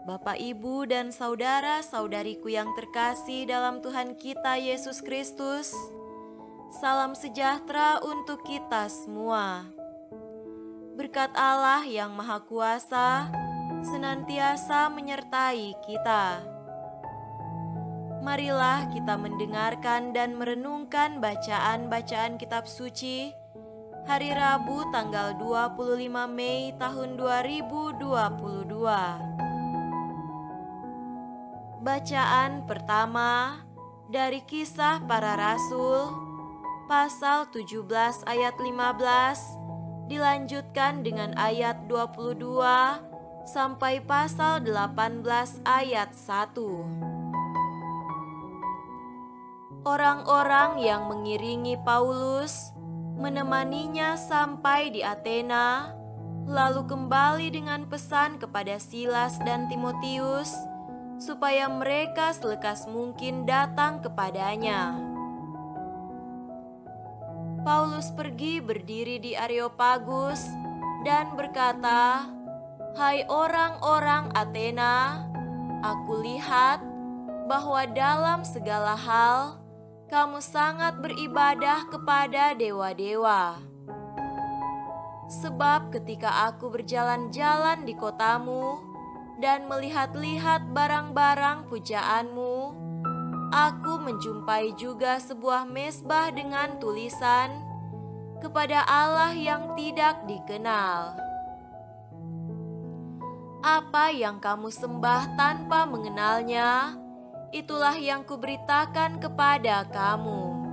Bapak, Ibu, dan saudara-saudariku yang terkasih dalam Tuhan kita Yesus Kristus, salam sejahtera untuk kita semua. Berkat Allah yang Maha Kuasa senantiasa menyertai kita. Marilah kita mendengarkan dan merenungkan bacaan-bacaan kitab suci hari Rabu tanggal 25 Mei tahun 2022. Bacaan pertama dari Kisah Para Rasul pasal 17 ayat 15 dilanjutkan dengan ayat 22 sampai pasal 18 ayat 1. Orang-orang yang mengiringi Paulus menemaninya sampai di Athena, lalu kembali dengan pesan kepada Silas dan Timotius supaya mereka selekas mungkin datang kepadanya. Paulus pergi berdiri di Areopagus dan berkata, "Hai orang-orang Athena, aku lihat bahwa dalam segala hal kamu sangat beribadah kepada dewa-dewa. Sebab ketika aku berjalan-jalan di kotamu dan melihat-lihat barang-barang pujaanmu, aku menjumpai juga sebuah mezbah dengan tulisan, 'Kepada Allah yang tidak dikenal.' Apa yang kamu sembah tanpa mengenalnya, itulah yang kuberitakan kepada kamu.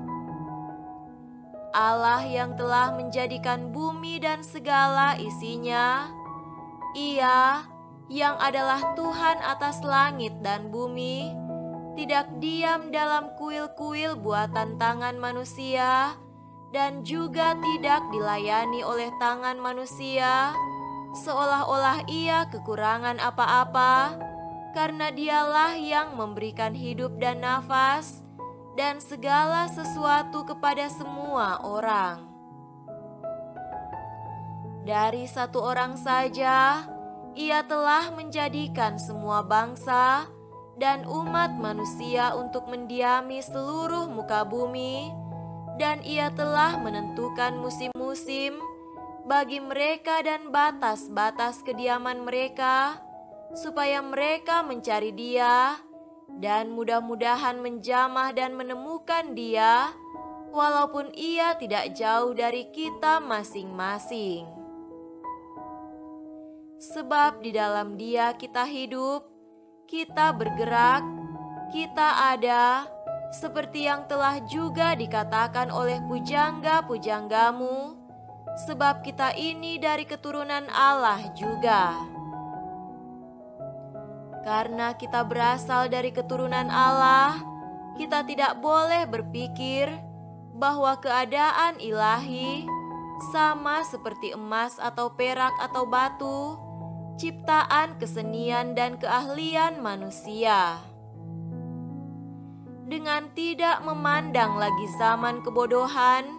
Allah yang telah menjadikan bumi dan segala isinya, Ia yang adalah Tuhan atas langit dan bumi, tidak diam dalam kuil-kuil buatan tangan manusia, dan juga tidak dilayani oleh tangan manusia, seolah-olah Ia kekurangan apa-apa, karena Dialah yang memberikan hidup dan nafas, dan segala sesuatu kepada semua orang. Dari satu orang saja, Ia telah menjadikan semua bangsa dan umat manusia untuk mendiami seluruh muka bumi, dan Ia telah menentukan musim-musim bagi mereka dan batas-batas kediaman mereka, supaya mereka mencari Dia dan mudah-mudahan menjamah dan menemukan Dia, walaupun Ia tidak jauh dari kita masing-masing. Sebab di dalam Dia kita hidup, kita bergerak, kita ada, seperti yang telah juga dikatakan oleh pujangga-pujanggamu, sebab kita ini dari keturunan Allah juga. Karena kita berasal dari keturunan Allah, kita tidak boleh berpikir bahwa keadaan ilahi sama seperti emas atau perak atau batu, ciptaan kesenian dan keahlian manusia. Dengan tidak memandang lagi zaman kebodohan,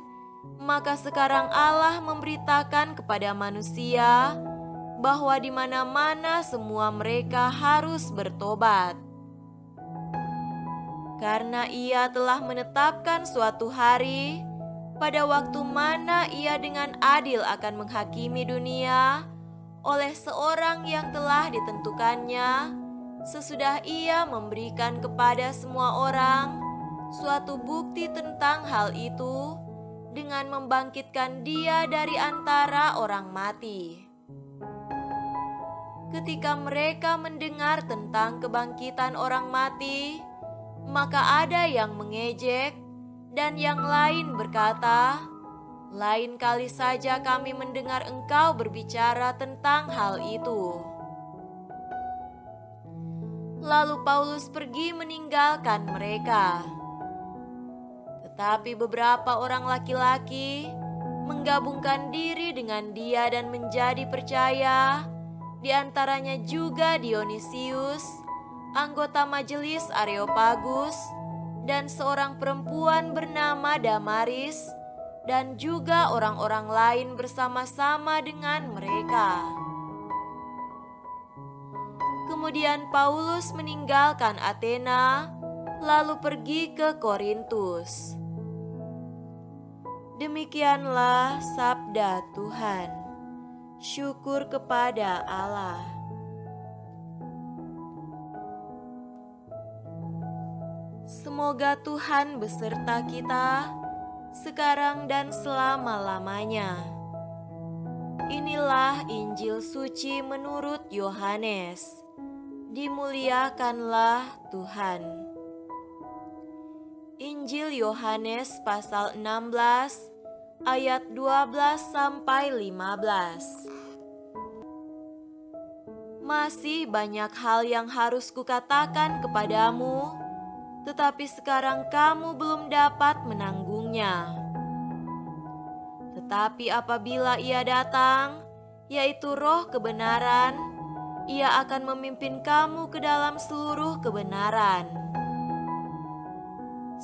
maka sekarang Allah memberitakan kepada manusia bahwa di mana-mana semua mereka harus bertobat. Karena Ia telah menetapkan suatu hari, pada waktu mana Ia dengan adil akan menghakimi dunia oleh seorang yang telah ditentukannya, sesudah Ia memberikan kepada semua orang suatu bukti tentang hal itu dengan membangkitkan Dia dari antara orang mati. Ketika mereka mendengar tentang kebangkitan orang mati, maka ada yang mengejek dan yang lain berkata, "Lain kali saja kami mendengar engkau berbicara tentang hal itu." Lalu Paulus pergi meninggalkan mereka. Tetapi beberapa orang laki-laki menggabungkan diri dengan dia dan menjadi percaya, di antaranya juga Dionisius, anggota majelis Areopagus, dan seorang perempuan bernama Damaris, dan juga orang-orang lain bersama-sama dengan mereka. Kemudian Paulus meninggalkan Athena, lalu pergi ke Korintus. Demikianlah sabda Tuhan. Syukur kepada Allah. Semoga Tuhan beserta kita sekarang dan selama-lamanya. Inilah Injil suci menurut Yohanes. Dimuliakanlah Tuhan. Injil Yohanes pasal 16 ayat 12 sampai 15. Masih banyak hal yang harus kukatakan kepadamu, tetapi sekarang kamu belum dapat menanggungnya. Tetapi apabila Ia datang, yaitu Roh kebenaran, Ia akan memimpin kamu ke dalam seluruh kebenaran.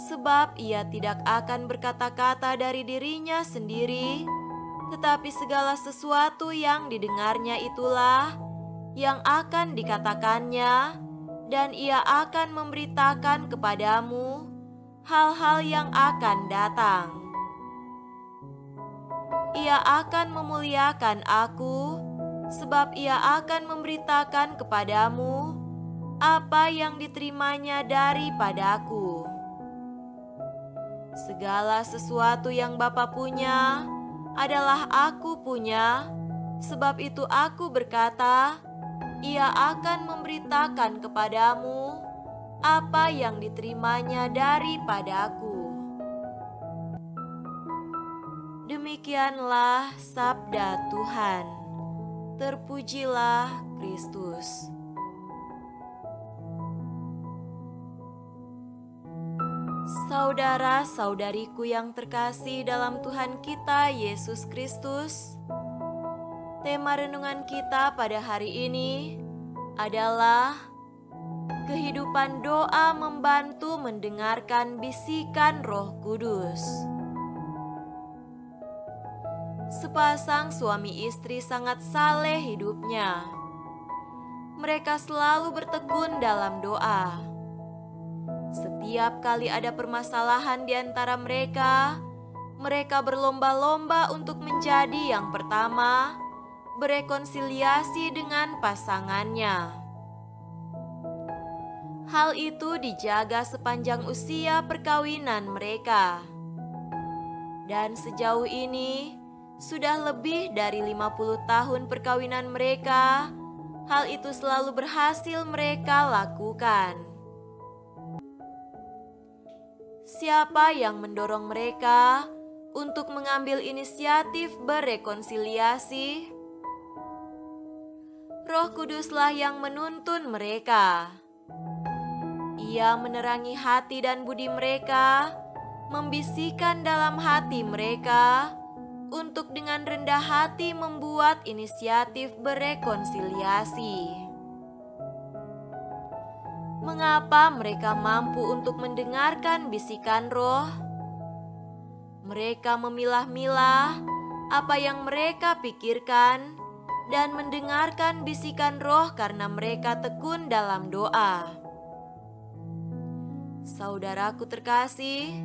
Sebab Ia tidak akan berkata-kata dari dirinya sendiri, tetapi segala sesuatu yang didengarnya itulah yang akan dikatakannya, dan Ia akan memberitakan kepadamu hal-hal yang akan datang. Ia akan memuliakan Aku, sebab Ia akan memberitakan kepadamu apa yang diterimanya daripadaku. Segala sesuatu yang Bapa punya adalah Aku punya, sebab itu Aku berkata, Ia akan memberitakan kepadamu apa yang diterimanya daripadaku. Demikianlah sabda Tuhan. Terpujilah Kristus. Saudara-saudariku yang terkasih dalam Tuhan kita Yesus Kristus, tema renungan kita pada hari ini adalah kehidupan doa membantu mendengarkan bisikan Roh Kudus. Sepasang suami istri sangat saleh hidupnya. Mereka selalu bertekun dalam doa. Setiap kali ada permasalahan di antara mereka, mereka berlomba-lomba untuk menjadi yang pertama, berekonsiliasi dengan pasangannya. Hal itu dijaga sepanjang usia perkawinan mereka. Dan sejauh ini, sudah lebih dari 50 tahun perkawinan mereka, hal itu selalu berhasil mereka lakukan. Siapa yang mendorong mereka untuk mengambil inisiatif berekonsiliasi? Roh Kuduslah yang menuntun mereka. Ia menerangi hati dan budi mereka, membisikkan dalam hati mereka, untuk dengan rendah hati membuat inisiatif berekonsiliasi. Mengapa mereka mampu untuk mendengarkan bisikan Roh? Mereka memilah-milah apa yang mereka pikirkan dan mendengarkan bisikan Roh karena mereka tekun dalam doa. Saudaraku terkasih,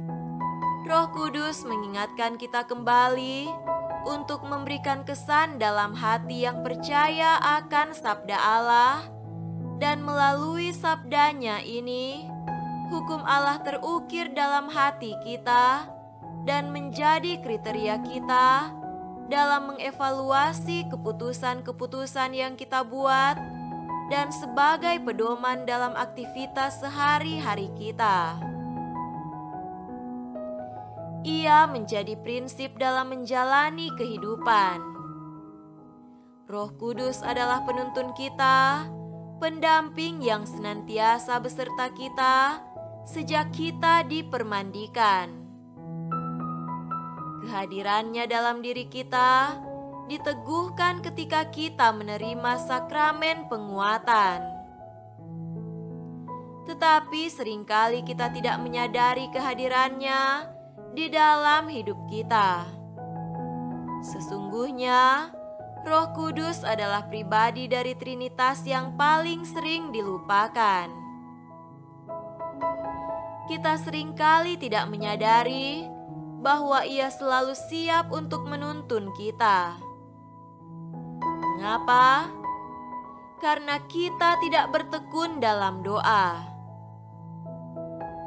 Roh Kudus mengingatkan kita kembali untuk memberikan kesan dalam hati yang percaya akan sabda Allah, dan melalui sabdanya ini, hukum Allah terukir dalam hati kita dan menjadi kriteria kita dalam mengevaluasi keputusan-keputusan yang kita buat dan sebagai pedoman dalam aktivitas sehari-hari kita. Ia menjadi prinsip dalam menjalani kehidupan. Roh Kudus adalah penuntun kita, pendamping yang senantiasa beserta kita sejak kita dipermandikan. Kehadirannya dalam diri kita diteguhkan ketika kita menerima sakramen penguatan. Tetapi seringkali kita tidak menyadari kehadirannya di dalam hidup kita. Sesungguhnya, Roh Kudus adalah pribadi dari Trinitas yang paling sering dilupakan. Kita seringkali tidak menyadari bahwa Ia selalu siap untuk menuntun kita. Mengapa? Karena kita tidak bertekun dalam doa.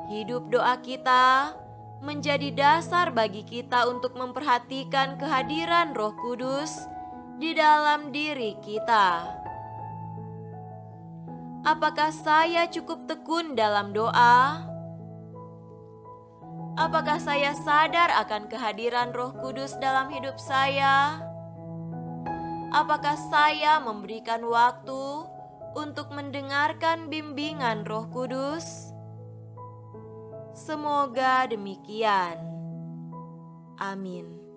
Hidup doa kita menjadi dasar bagi kita untuk memperhatikan kehadiran Roh Kudus di dalam diri kita. Apakah saya cukup tekun dalam doa? Apakah saya sadar akan kehadiran Roh Kudus dalam hidup saya? Apakah saya memberikan waktu untuk mendengarkan bimbingan Roh Kudus? Semoga demikian. Amin.